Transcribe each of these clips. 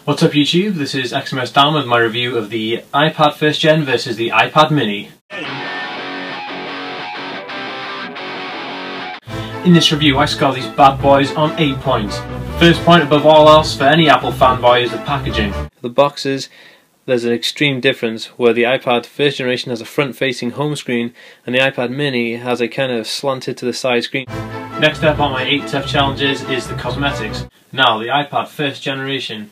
What's up YouTube, this is XMS Dan with my review of the iPad 1st Gen versus the iPad mini. In this review I score these bad boys on 8 points. First point above all else for any Apple fanboy is the packaging. The boxes, there's an extreme difference where the iPad 1st generation has a front facing home screen and the iPad mini has a kind of slanted to the side screen. Next up on my 8 tough challenges is the cosmetics. Now the iPad 1st generation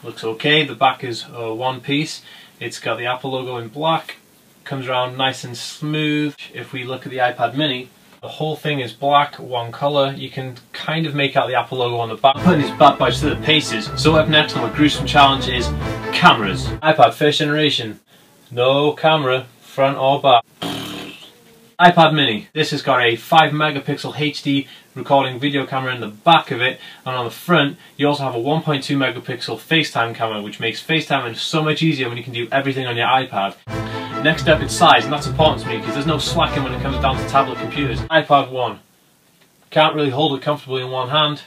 looks okay, the back is one piece, it's got the Apple logo in black, comes around nice and smooth. If we look at the iPad mini, the whole thing is black, one colour. You can kind of make out the Apple logo on the back. Putting these bad boys to the paces. So up next on my gruesome challenge is cameras. iPad 1st generation, no camera, front or back. iPad mini, this has got a 5 megapixel HD recording video camera in the back of it, and on the front you also have a 1.2 megapixel FaceTime camera, which makes FaceTiming so much easier when you can do everything on your iPad. Next up it's size, and that's important to me because there's no slacking when it comes down to tablet computers. iPad 1, can't really hold it comfortably in one hand.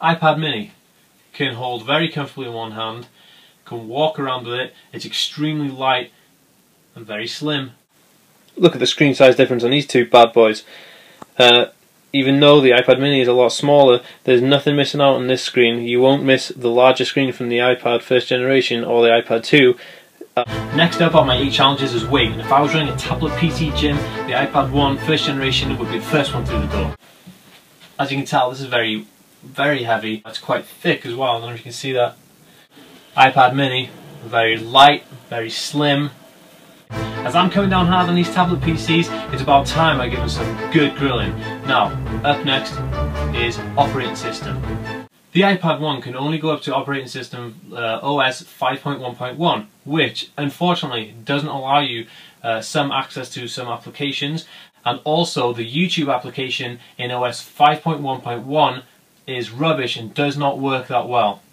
iPad mini, can hold very comfortably in one hand, can walk around with it, it's extremely light and very slim. Look at the screen size difference on these two bad boys. Even though the iPad mini is a lot smaller, there's nothing missing out on this screen. You won't miss the larger screen from the iPad 1st generation or the iPad 2. Next up on my 8 challenges is weight, and if I was running a tablet PC gym, the iPad 1 1st generation would be the first one through the door. As you can tell, this is very heavy. It's quite thick as well, I don't know if you can see that. iPad mini, very light, very slim. As I'm coming down hard on these tablet PCs, it's about time I give them some good grilling. Now, up next is operating system. The iPad 1 can only go up to operating system OS 5.1.1, which unfortunately doesn't allow you some access to some applications, and also the YouTube application in OS 5.1.1 is rubbish and does not work that well.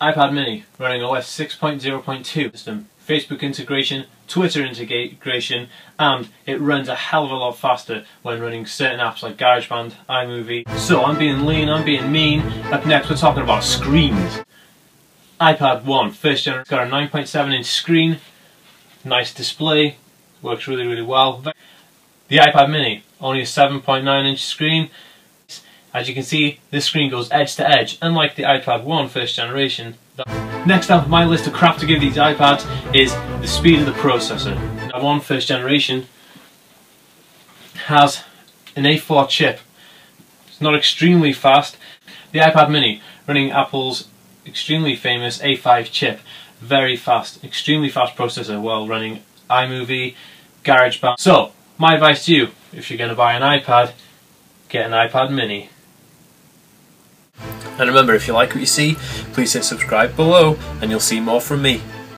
iPad mini running OS 6.0.2 system, Facebook integration, Twitter integration, and it runs a hell of a lot faster when running certain apps like GarageBand, iMovie. So I'm being lean, I'm being mean. Up next we're talking about screens. iPad 1 1st gen, it's got a 9.7 inch screen, nice display, works really well. The iPad mini, only a 7.9 inch screen. As you can see, this screen goes edge to edge, unlike the iPad 1 1st generation. Next up on my list of crap to give these iPads is the speed of the processor. The iPad 1 1st generation has an A4 chip. It's not extremely fast. The iPad mini running Apple's extremely famous A5 chip. Very fast, extremely fast processor while running iMovie, GarageBand. So, my advice to you, if you're going to buy an iPad, get an iPad mini. And remember, if you like what you see, please hit subscribe below and you'll see more from me.